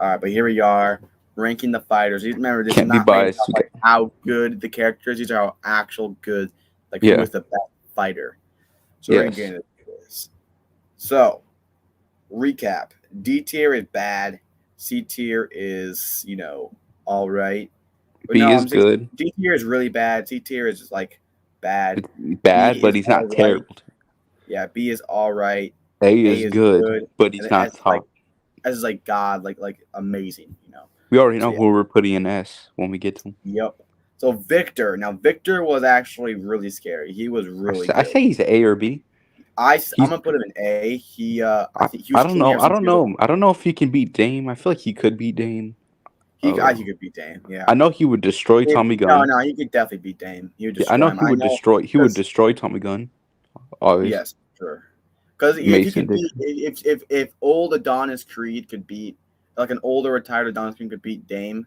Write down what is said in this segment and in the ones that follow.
All right, but here we are ranking the fighters. Remember, this is Can't be not based biased. off like how good the characters. These are how actual good, like who Yeah. is the best fighter. So we're gonna get Yes. into this. So recap: D tier is bad. C tier is all right. But B no, is I'm saying good. D tier is really bad. C tier is like bad. It's B bad, but is he's all not right. terrible. Yeah, B is all right. A A is is good, good, but and he's then not top. S is like God, like amazing. We already So know yeah, who we're putting in S when we get to him. yep. So Victor, now Victor was actually really scary. He was really I good. say he's A or B. I'm He's. gonna put him in A. I I, think he I was don't king know. ever I since don't he was a know. I don't know if he can beat Dame. I feel like he could beat Dame. I Uh, think he could beat Dame. Yeah. I know he would destroy Tommy No, Gunn. no, he could definitely beat Dame. He would Yeah, I know destroy him. he I would know destroy. He would because destroy Tommy Gunn. Obviously, yes, sure. Because if he Mason could beat, Dixon. if old Adonis Creed could beat, like an older retired Adonis Creed could beat Dame,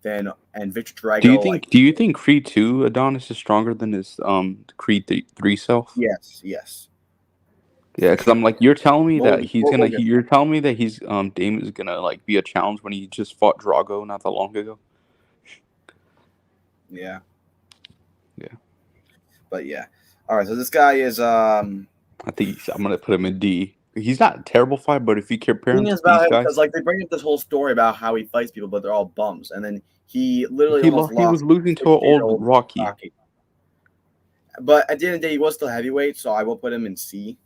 then and Victor Do you Drago, like think? Do you think Creed 2 Adonis is stronger than his Creed 3 self? yes, Yeah, for because I'm sure. like, you're telling me We'll that he's we'll gonna. get You're telling me that he's Dame is gonna like be a challenge when he just fought Drago not that long ago. yeah, Yeah, but yeah. All right, so this guy is I think I'm gonna put him in D. He's not a terrible fight, but if you compare him thing to is about these him because guys, like they bring up this whole story about how he fights people, but they're all bums, and then he literally almost he was lost losing to an 60 year old old Rocky. Rocky. But at the end of the day, he was still heavyweight, so I will put him in C.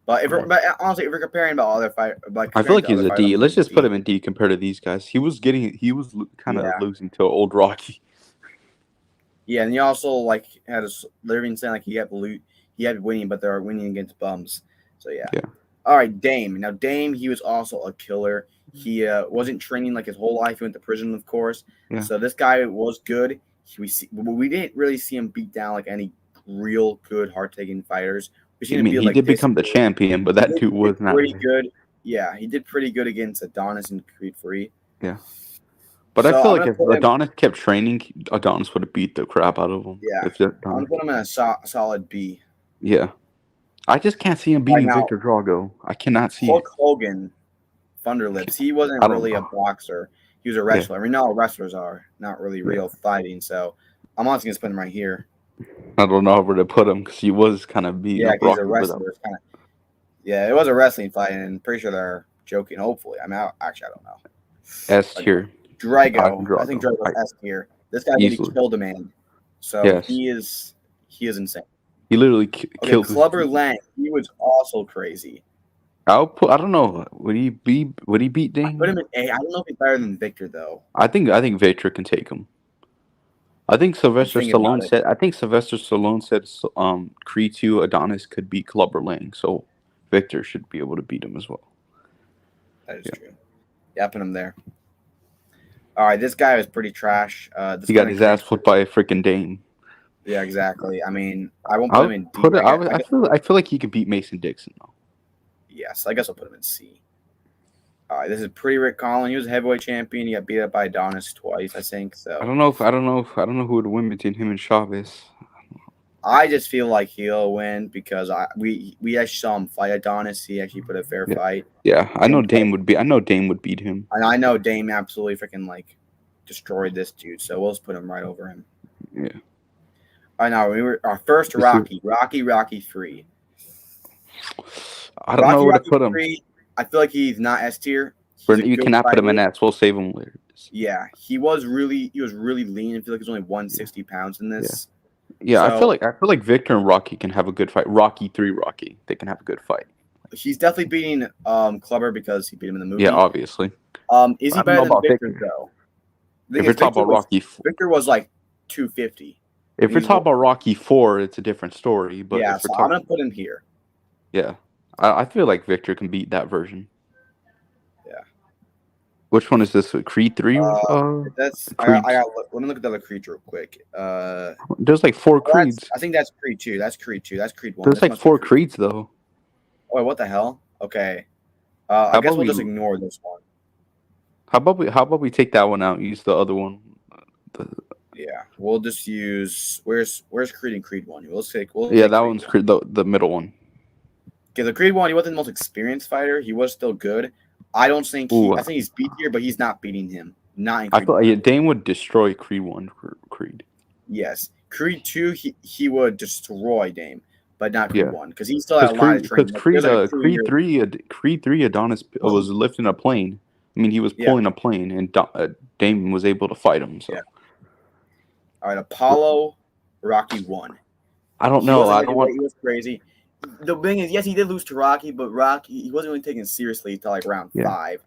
But honestly, if we're comparing about other fight, like I feel comparing like to he's other a fighters, I'm D. putting Let's him in just put D. him in D compared to these guys. He was kind of Yeah, losing to old Rocky. yeah, and he also like had a living saying like he had winning, but they're winning against bums. So yeah. Yeah, All right, Dame. Now Dame, he was also a killer. He wasn't training like his whole life. He went to prison, of course. yeah. So this guy was good. We didn't really see him beat down like any real good hard taking fighters. We I seen him mean, be he like did this become the good. champion, but that dude He did was not. pretty good. Yeah, he did pretty good against Adonis and Creed Free. Yeah, but I So feel I'm like gonna if put him. Adonis kept training, Adonis would have beat the crap out of him. Yeah, If I'm Adonis, gonna put him in a solid B. yeah, I just can't see him All right beating now, Victor Drago. I cannot see it. Hulk Hogan, Thunderlips. He wasn't I don't really a know. boxer. He was a Yeah, wrestler. I mean, all wrestlers are not really yeah. real fighting. So I'm honestly gonna put him right here. I don't know where to put him because he was kind of beating Yeah, up he's a Rocky without. wrestler. It's kind of yeah. It was a wrestling fight, and I'm pretty sure they're joking. Hopefully, I mean, actually, I don't know. S But tier, Drago, Ivan I think Drago, Drago's S tier. This guy literally easily. killed a man. So Yes, he is insane. he literally Okay, killed his. Clubber Lang, he was also crazy. I'll put. I don't know. Would he beat I put Dame? him in A. I don't know if he's better than Victor though. I think Victor can take him. I'm thinking about it. I think Sylvester Stallone said Creed 2 Adonis could beat Clubber Lang, so Victor should be able to beat him as well. That is Yeah. true. Yeah, I put him there. All right, this guy was pretty trash. This He guy got in his Creed. ass whooped by a freaking Dame. Yeah, exactly. I mean, I won't put him I'll in D. put it I guess. I feel like he could beat Mason Dixon though. Yes, I guess I'll put him in C. All right, this is pretty Rick Collin. He was a heavyweight champion. He got beat up by Adonis twice, I think. So I don't know who would win between him and Chavez. I just feel like he'll win because we actually saw him fight Adonis. He actually put a fair Yeah. fight. Yeah, And I know Dame would beat him. I know Dame absolutely freaking like destroyed this dude. So we'll just put him right over him. Yeah. I know we were our first This is, Rocky 3. I don't know where to put him. 3. I feel like he's not S tier. He's a You good cannot put him in fighter. S. We'll save him later. Yeah, he was really lean. I feel like he's only 160 pounds in Yeah. this. Yeah, So I feel like Victor and Rocky can have a good fight. Rocky 3 Rocky. They can have a good fight. he's definitely beating Clubber because he beat him in the movie. Yeah, obviously. Is he I don't better know than about Victor Victor. though? If we're talking about Victor was like 250. if we're talking about Rocky 4, it's a different story. But Yeah, if we're so I'm talking, gonna put him here. yeah, I feel like Victor can beat that version. Yeah. Which one is this? Creed 3? That's Creed. I got. Let me look at the other Creed real quick. There's like 4 Creeds. I think that's Creed 2. That's Creed 2. That's Creed 1. There's This like must be 4 Creed. Creeds though. Oh, what the hell? Okay. How I guess about we'll we just ignore this one. how about we take that one out and use the other one? Yeah, we'll just use where's Creed and Creed 1. We'll take That Creed one's 1. Creed, the middle one. Okay, the Creed 1, he wasn't the most experienced fighter. He was still good, I don't think Ooh, I think he's B tier, but he's not beating him. Not in I Creed thought 1. Dane would destroy Creed 1 Creed. Yes. Creed 2, he would destroy Dame, but not Creed Yeah. 1 because he still had a lot of training. Like, Creed, there's like a 2 year. Creed 3, Adonis was lifting a plane. I mean, he was Yeah. pulling a plane, and Damon was able to fight him. So Yeah. All right, Apollo, Rocky 1. I don't He know. wasn't I hitting don't weight, want. he was crazy. The thing is, yes, he did lose to Rocky, but Rocky he wasn't really taken seriously until like round Yeah. 5.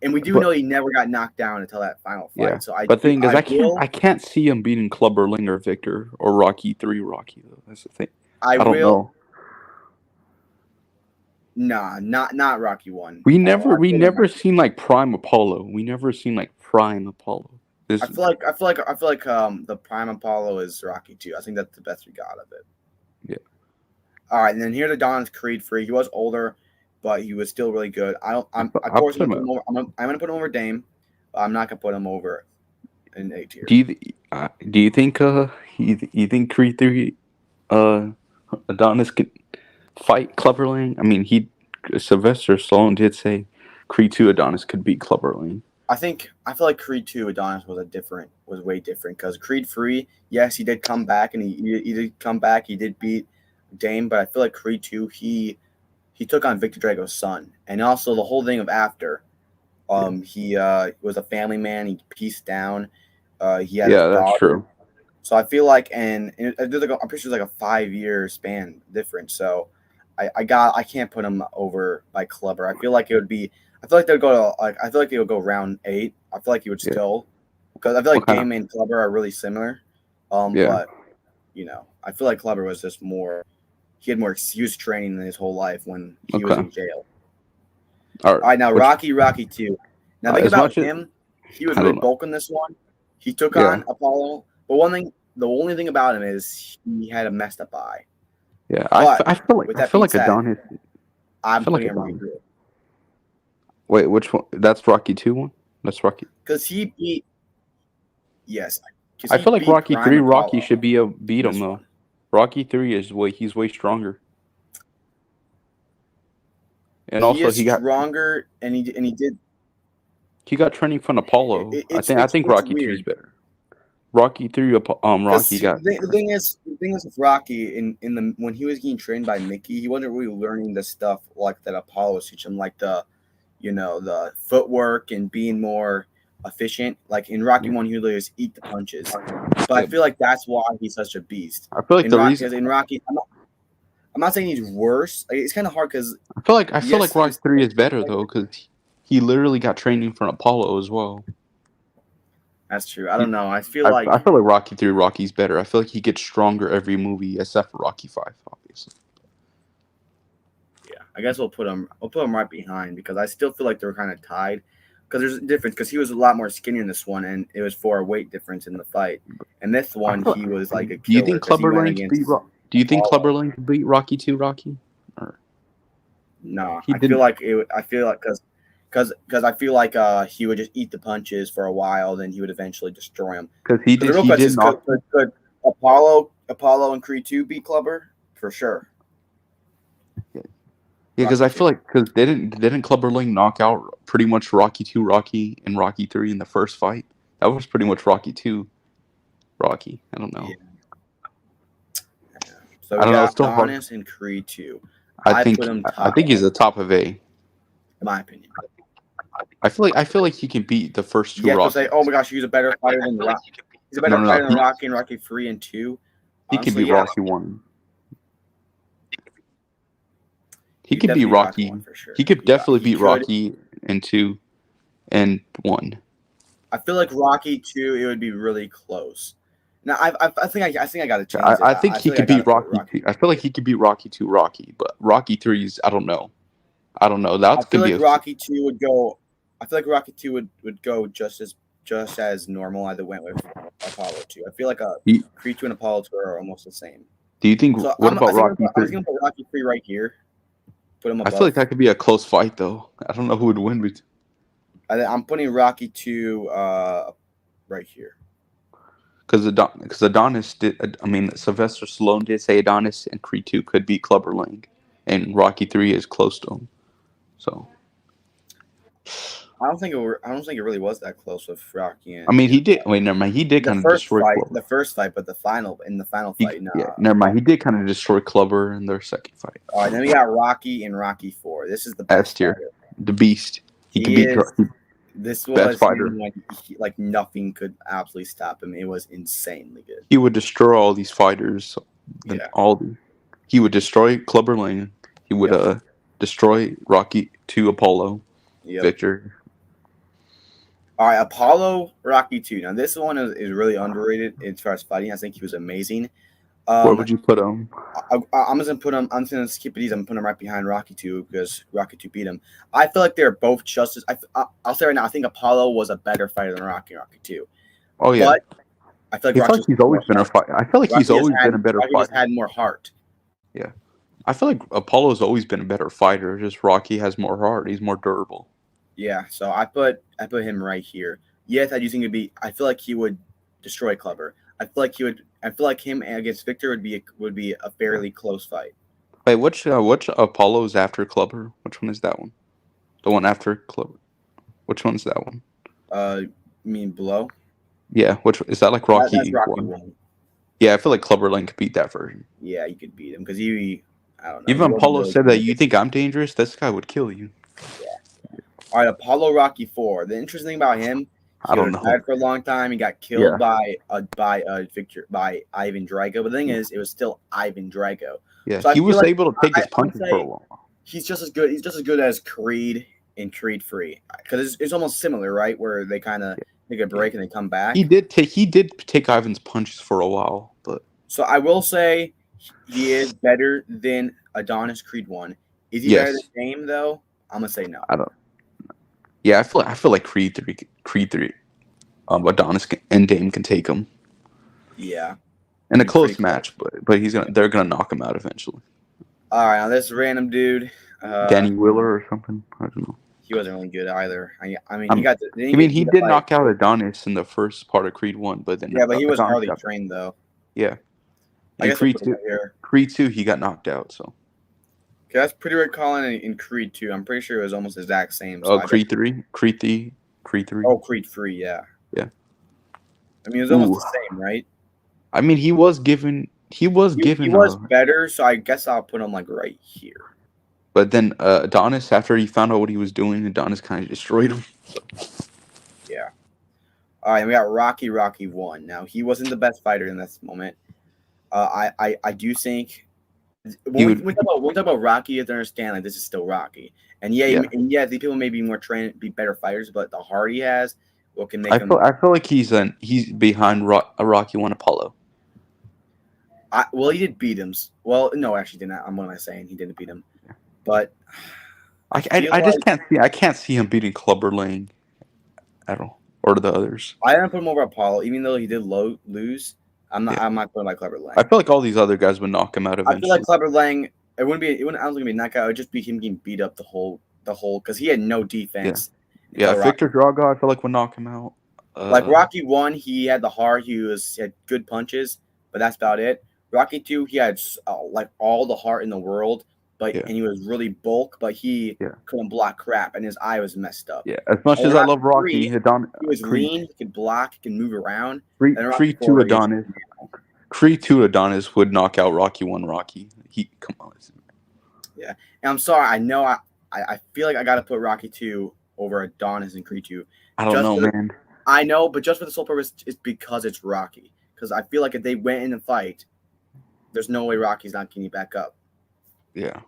And we do But- know he never got knocked down until that final fight. Yeah. So But the thing is, I can't see him beating Clubber Lang or Victor or Rocky 3 Rocky though. That's the thing. I don't know. Nah, not Rocky 1. We never seen like prime Apollo. We never seen like prime Apollo. I feel like the prime Apollo is Rocky 2. I think that's the best we got of it. Yeah. All right, and then here's Adonis Creed 3. He was older, but he was still really good. I'm gonna put him over Dame, but I'm not gonna put him over in A tier. Do you think you think Creed 3 Adonis could fight Clubber Lang? I mean, Sylvester Stallone did say Creed 2 Adonis could beat Clubber Lang. I feel like Creed 2 Adonis was way different because Creed 3, yes, he did come back and he did come back. He did beat Dame, but I feel like Creed 2 he took on Victor Drago's son, and also the whole thing of after. He was a family man. He pieced down. He had that's true. So I feel like, and I'm pretty sure it's like a 5-year span difference. So I can't put him over by Clubber. I feel like they would go round 8. I feel like he would still, because I feel like Dame and Clubber are really similar. But I feel like Clubber was just more. He had more excuse training than his whole life when he was in jail. All right, now Rocky 2. Now think about him. He was really bulking this one. He took on Apollo. But the only thing about him is he had a messed up eye. Yeah, I feel like Adonis. I'm putting him right here. Wait, which one? That's Rocky 2 one? That's Rocky. Because he beat. Yes. I feel like Rocky 3, Rocky should beat him though. Rocky 3 he's way stronger. And also he got stronger, and he did. He got training from Apollo. I think Rocky 3 is better. Rocky 3, Rocky got. The thing is with Rocky when he was getting trained by Mickey, he wasn't really learning the stuff like that Apollo was teaching him, like the footwork and being more efficient. Like in Rocky 1, he would just eat the punches. But I feel like that's why he's such a beast. I feel like in Rocky, I'm not saying he's worse. It's kind of hard because I feel like Rocky 3 is better though, because he literally got training from Apollo as well. That's true. I don't know. I feel like Rocky 3 Rocky's better. I feel like he gets stronger every movie except for Rocky 5, obviously. Yeah, I guess we'll put him right behind because I still feel like they're kind of tied. Because there's a difference, because he was a lot more skinny in this one, and it was for a weight difference in the fight. And this one, he was like a killer. Do you think Clubber Lang could beat Rocky 2 Rocky? Or? No, I feel like because I feel like he would just eat the punches for a while, then he would eventually destroy him. Because he did. Could Apollo and Creed 2 beat Clubber? For sure. Yeah, because I feel like didn't Clubber Lang knock out pretty much Rocky 2 Rocky and Rocky 3 in the first fight? That was pretty much Rocky 2 Rocky. I don't know. Yeah. So we got Adonis and Creed 2. I think he's the top of A. In my opinion. I feel like he can beat the first 2 Rockies. Say, oh my gosh, he's a better fighter than Rocky. He's a better fighter than Rocky and Rocky 3 and 2. He could beat Rocky 1. He could beat Rocky. For sure. He could definitely beat Rocky in 2 and 1. I feel like Rocky 2, it would be really close. Now, I think I got to change it. I think he could beat Rocky 2. I feel like he could beat Rocky 2 Rocky, but Rocky 3's I don't know. That's gonna be Rocky 2 would go. I feel like Rocky 2 would go just as normal as it went with Apollo 2. I feel like Creed 2 and Apollo 2 are almost the same. Do you think? What about Rocky 3? I was gonna put Rocky 3 right here. Put him above. I feel like that could be a close fight, though. I don't know who would win. I'm putting Rocky 2 right here. Because Adonis did. I mean, Sylvester Stallone did say Adonis and Creed 2 could beat Clubber Lang, and Rocky 3 is close to him. So I don't think it really was that close with Rocky I mean, and he did. Wait, never mind. He did kind of destroy Clubber. the first fight, but the final fight, nah. Yeah, never mind. He did kind of destroy Clubber in their second fight. All right, then we got Rocky and Rocky 4. This is the best S tier, fighter. the Beast. He could beat. This best was fighter. like nothing could absolutely stop him. It was insanely good. He would destroy all these fighters. Yeah. He would destroy Clubber Lang. He would destroy Rocky 2 Apollo. Yep. Victor. All right, Apollo Rocky 2. Now this one is really underrated as far as fighting. I think he was amazing. Where would you put him? I'm just gonna put him. I'm just gonna skip these. I'm gonna put him right behind Rocky 2 because Rocky 2 beat him. I feel like they're both just as. I'll say right now. I think Apollo was a better fighter than Rocky 2. Oh yeah. But I feel like he's always been a fighter. I feel like he's always been a better fighter. Rocky had more heart. Yeah, I feel like Apollo's always been a better fighter. Just Rocky has more heart. He's more durable. Yeah, so I put him right here. Yes, I do think I feel like he would destroy Clubber. I feel like him against Victor would be a fairly close fight. Wait, which Apollo is after Clubber? Which one is that one? The one after Clubber. Which one's that one? You mean Blow? Yeah, which is that like Rocky? That's Rocky 1. Yeah, I feel like Clubber Lang could beat that version. Yeah, you could beat him because I don't know. Even Apollo said that you think I'm dangerous. This guy would kill you. Yeah. All right, Apollo Rocky 4. The interesting thing about him, he was died for a long time. He got killed by Ivan Drago. But the thing is, it was still Ivan Drago. Yeah, so he was able to take his punches for a while. He's just as good. He's just as good as Creed and Creed 3 because it's almost similar, right? Where they kind of take a break and they come back. He did take Ivan's punches for a while, but so I will say he is better than Adonis Creed 1. Is he better than Dame though? I'm gonna say no. I don't. Yeah, I feel like Creed 3, Adonis and Dame can take him. Yeah. In a close match, but they're gonna knock him out eventually. All right, now this random dude, Danny Wheeler or something. I don't know. He wasn't really good either. I mean, he did knock out Adonis in the first part of Creed 1, but then but he was hardly trained though. Yeah. I guess Creed 2, he got knocked out. So. Okay, that's pretty good calling in Creed 2. I'm pretty sure it was almost the exact same. So Creed 3. Oh, Creed 3, yeah. Yeah. I mean, it was almost the same, right? I mean, he was better, so I guess I'll put him like right here. But then Adonis, after he found out what he was doing, Adonis kind of destroyed him. Yeah. All right, we got Rocky 1. Now, he wasn't the best fighter in this moment. I do think when we talk about Rocky, you have to understand like this is still Rocky, and these people may be more trained, be better fighters, but the heart he has, what can make him. I feel like he's behind Rocky 1 Apollo. He did beat him. Well, no, actually, did not. What am I saying? He didn't beat him, but I just can't see. I can't see him beating Clubber Lang at all, or the others. I didn't put him over Apollo, even though he did lose. I'm not putting like Clubber Lang. I feel like all these other guys would knock him out eventually. I feel like Clubber Lang. I don't think it'd be a knockout. It would just be him getting beat up the whole because he had no defense. Yeah, Victor Drago, I feel like would knock him out. Like Rocky 1, he had the heart. He had good punches, but that's about it. Rocky 2, he had like all the heart in the world, and he was really bulk, but he couldn't block crap, and his eye was messed up. Yeah, as much as I love Rocky, he was lean, he could block, he can move around. Creed 2 Adonis would knock out Rocky 1 Rocky. Come on. Yeah, and I'm sorry, I know I feel like I got to put Rocky 2 over Adonis and Creed 2. I don't know, man. I know, but just for the sole purpose, it's because it's Rocky. Because I feel like if they went in and fight, there's no way Rocky's not getting back up. Yeah.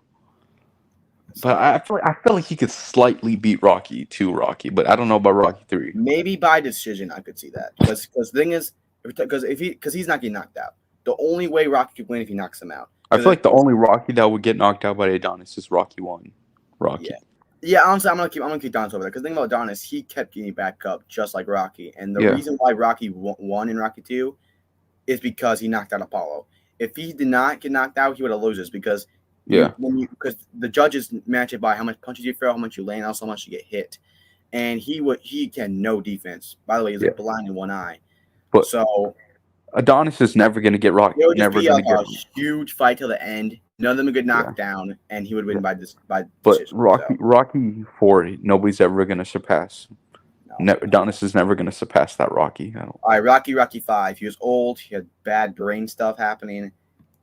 But I feel like he could slightly beat Rocky 2 Rocky, but I don't know about Rocky 3. Maybe by decision I could see that. Because the thing is, because he's not getting knocked out. The only way Rocky could win if he knocks him out. I feel like the only Rocky that would get knocked out by Adonis is Rocky 1 Rocky. Yeah, honestly, I'm gonna keep Adonis over there because the thing about Adonis, he kept getting back up just like Rocky, and the reason why Rocky won in Rocky 2 is because he knocked out Apollo. If he did not get knocked out, he would have loses because because the judges match it by how much punches you throw, how much you land, also how much you get hit, and he had no defense. By the way, he's like blind in one eye. But so Adonis is never gonna get Rocky. It would just be a huge fight till the end. None of them get knocked down, and he would win by decision. But Rocky 4, nobody's ever gonna surpass. Adonis is never gonna surpass that Rocky. All right, Rocky 5. He was old. He had bad brain stuff happening.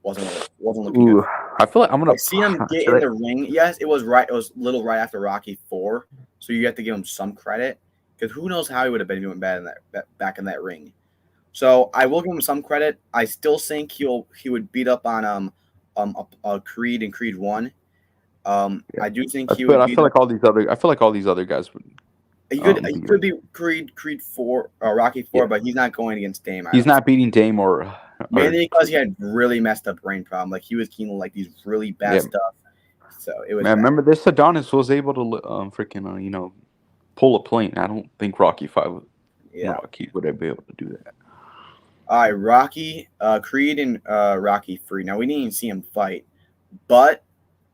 Wasn't looking good. I feel like I'm gonna see him get in the ring. Yes, it was right. It was a little right after Rocky 4, so you have to give him some credit because who knows how he would have been doing bad in back in that ring. So I will give him some credit. I still think he would beat up on Creed and Creed 1. I do think he would. I feel like all these other guys would. He could be Creed 4 or Rocky 4, but he's not going against Dame. He's not beating Dame or mainly because he had really messed up brain problem. Like he was keen on like these really bad stuff. So it was. Man, remember this Adonis was able to pull a plane. I don't think Rocky 5 Rocky would be able to do that. All right, Rocky, Creed, and Rocky 3. Now we didn't even see him fight, but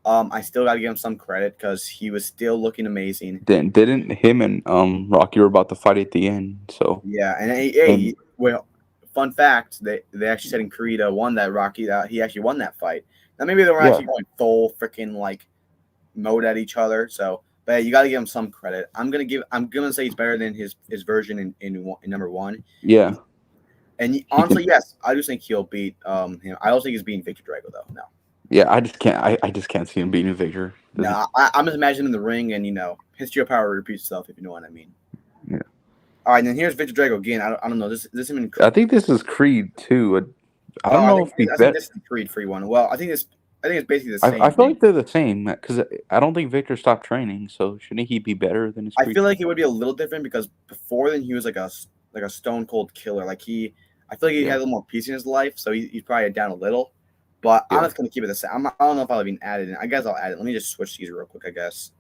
I still got to give him some credit because he was still looking amazing. Didn't him and Rocky were about to fight at the end? So yeah, and well, fun fact, they actually said in Creed won that Rocky he actually won that fight. Now maybe they were actually going full freaking like mode at each other. So, but you got to give him some credit. I'm gonna say he's better than his version in number 1. Yeah. And honestly, yes, I do think he'll beat him. I don't think he's beating Victor Drago though. No. Yeah, I just can't see him beating Victor. No, I'm just imagining the ring, and history of power repeats itself, if you know what I mean. Yeah. All right, and then here's Victor Drago again. I don't know. This even. I think this is Creed 2. I don't know if he's better. This is the Creed 3 one. Well, I think it's basically the same. I feel like they're the same because I don't think Victor stopped training. So shouldn't he be better than his? I feel like it would be a little different because before then he was like a stone cold killer. I feel like he had a little more peace in his life, so he's probably down a little. But I'm just going to keep it the same. I don't know if I'll even add it in. I guess I'll add it. Let me just switch these real quick, I guess.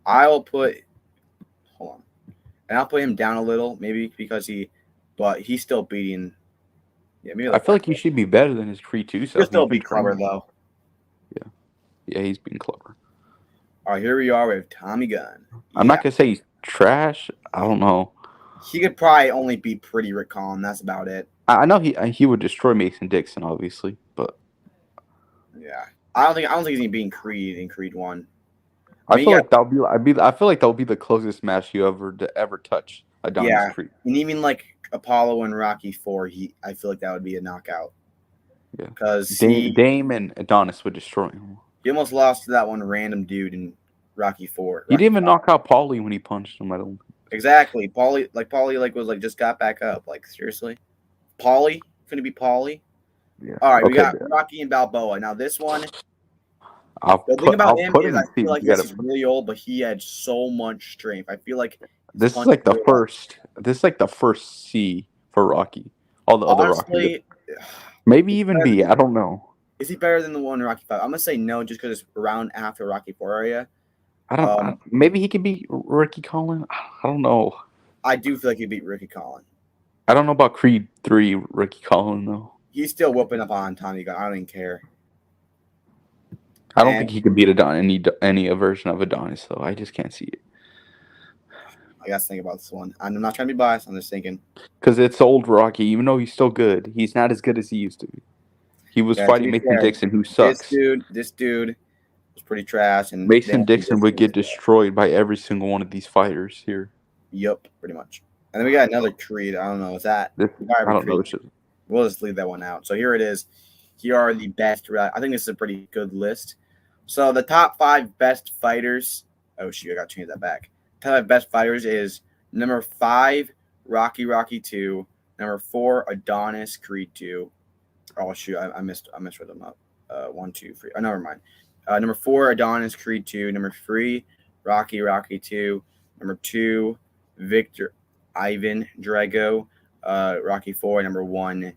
Hold on. And I'll put him down a little, maybe because but he's still beating. Yeah, maybe. I feel like he should be better than his Creed 2 self. He'll still be clever, though. Yeah. Yeah, he's being clever. All right, here we are with Tommy Gunn. I'm not going to say he's trash. I don't know. He could probably only beat Pretty Rick Collin. That's about it. I know he would destroy Mason Dixon, obviously, but yeah, I don't think he's even beating Creed in Creed 1. I feel like that'll be the closest match you ever touch Adonis Creed. And even like Apollo and Rocky 4, I feel like that would be a knockout. Yeah, because Dame and Adonis would destroy him. He almost lost to that one random dude in Rocky 4. He didn't even knock out Paulie when he punched him. I don't. Exactly, Paulie was just got back up. Like seriously. Paulie? Gonna be Paulie? Yeah. All right, we got Rocky and Balboa. Now this one, the thing about him is I feel like he's really old, but he had so much strength. I feel like this is like the first. This is like the first C for Rocky. All the other Rocky. Maybe even B. I don't know. Is he better than the one in Rocky 5? I'm gonna say no, just because it's around after Rocky 4 area. I don't. Maybe he could beat Ricky Collin. I don't know. I do feel like he'd beat Ricky Collin. I don't know about Creed 3 Ricky Collin though. He's still whooping up on Tommy Gunn. I don't even care. I don't think he could beat any version of Adonis though. I just can't see it. I got to think about this one. I'm not trying to be biased. I'm just thinking. Because it's old Rocky. Even though he's still good, he's not as good as he used to be. He was fighting Mason Dixon, who sucks. This dude was pretty trash. And Mason Dixon would get destroyed by every single one of these fighters here. Yep, pretty much. And then we got another Creed. I don't know. Is that? I don't know. We'll just leave that one out. So here it is. Here are the best. I think this is a pretty good list. So the top 5 best fighters. Oh, shoot. I got to change that back. Top 5 best fighters is number 5, Rocky 2. Number 4, Adonis, Creed 2. Oh, shoot. I misread them up. 1, 2, 3. Oh, never mind. Number 4, Adonis, Creed 2. Number 3, Rocky 2. Number 2, Victor Ivan Drago, Rocky 4. Number 1,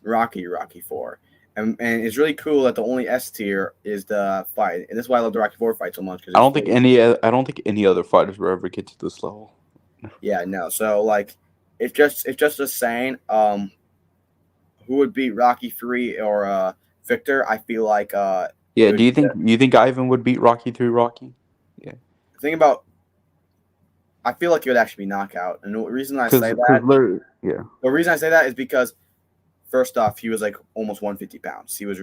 Rocky 4. And it's really cool that the only S tier is the fight, and that's why I love the Rocky 4 fight so much. I don't think any other fighters will ever get to this level. Yeah, no. So like, it's just a saying. Who would beat Rocky 3 or Victor? I feel like yeah. Do you think Ivan would beat Rocky 3? Rocky? Yeah. Think about. I feel like it would actually be knockout, and the reason I say that, yeah, the reason I say that is because first off, he was like almost 150 pounds. He was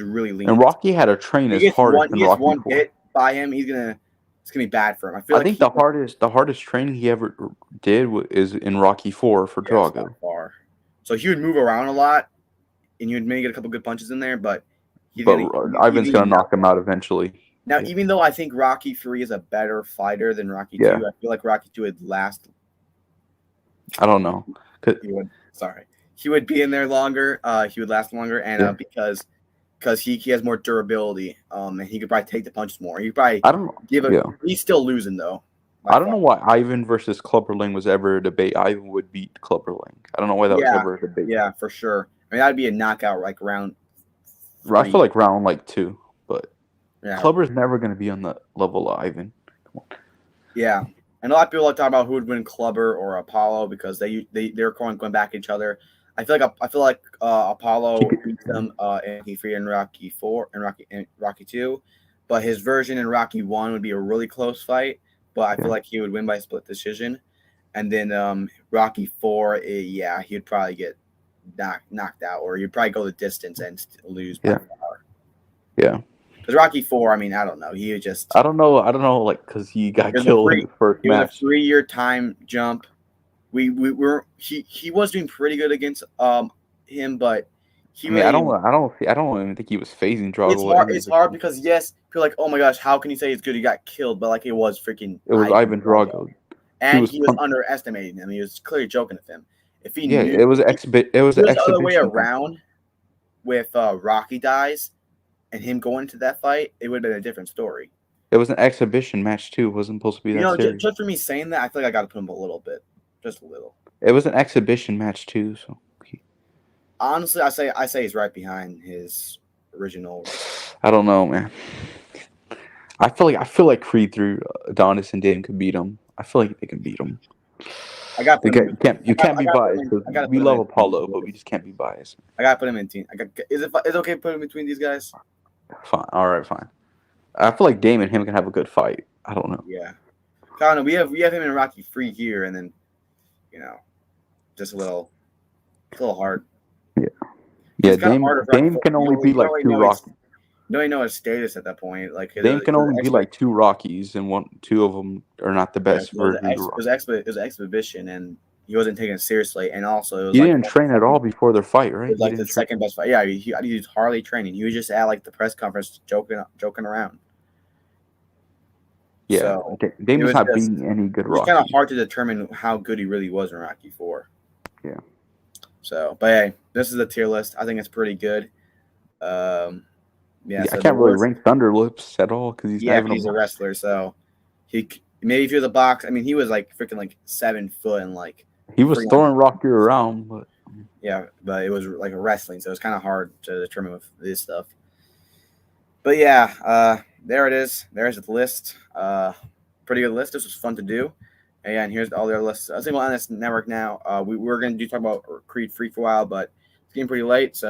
really lean. And Rocky had to train as hard as he gets Rocky one 4. hit by him, it's gonna be bad for him. I think the hardest training he ever did is in Rocky 4 for Drago. Far. So he would move around a lot, and you would maybe get a couple good punches in there, but Ivan's gonna knock him out eventually. Now, even though I think Rocky 3 is a better fighter than Rocky 2, I feel like Rocky 2 would last. I don't know. He would be in there longer. He would last longer, and because he has more durability, and he could probably take the punches more. He probably He's still losing though. I don't know why Ivan versus Clubber Lang was ever a debate. Ivan would beat Clubber Lang. I don't know why that was ever a debate. Yeah, for sure. I mean, that'd be a knockout like round 3. I feel like round 2, but Clubber's never going to be on the level of Ivan. Come on. Yeah, and a lot of people like talk about who would win, Clubber or Apollo, because they're going back at each other. I feel like Apollo beats them in Rocky 3 and Rocky 4 and Rocky 2, but his version in Rocky 1 would be a really close fight. But I feel like he would win by split decision, and then Rocky 4, he would probably get knocked out, or you'd probably go the distance and lose by power. Yeah. Because Rocky 4, I mean, I don't know. He just I don't know, like because he got killed in the first match. It was a 3-year time jump. He was doing pretty good against him, but I don't even think he was phasing Drago. It's hard because people are like, oh my gosh, how can you say he's good? He got killed, but like it was Ivan Drago. And he was underestimating him. He was clearly joking with him. If he knew, it was an exhibition. The other way around with Rocky dies and him going into that fight, it would have been a different story. It was an exhibition match too. It wasn't supposed to be that serious. Just for me saying that, I feel like I got to put him a little bit, just a little. It was an exhibition match too, so. Honestly, I say he's right behind his original. I don't know, man. I feel like Creed through Adonis and Dame could beat him. I feel like they can beat him. You can't be biased. We love Apollo, but we just can't be biased. I gotta put him in team. Is it okay to put him between these guys? Fine. All right, fine. I feel like Dame and him can have a good fight. I don't know. Yeah. I don't know. We have him in Rocky 3 here, and then just it's a little hard. Yeah, Dame can only be like 2 Rockies. No, know his status at that point. Like Dame can only be like 2 Rockies, and 2 of them are not the best version. It was an exhibition, and he wasn't taking it seriously. And also, he didn't train at all before their fight, right? It was like the second best fight. Yeah, he was hardly training. He was just at like the press conference joking around. Yeah, so, Dame was not beating any good Rocky. It's kind of hard to determine how good he really was in Rocky 4. Yeah. So, but hey, this is the tier list. I think it's pretty good. I can't really rank Thunder Lips at all because he's a wrestler. So maybe if he was a box, I mean, he was like freaking like 7 foot and like he was throwing Rocky around, but but it was like a wrestling, so it's kind of hard to determine with this stuff. But there it is. There's the list. Pretty good list. This was fun to do. And here's all the other lists. I think we'll end this network now. We're going to talk about Creed 3 for a while, but it's getting pretty late, so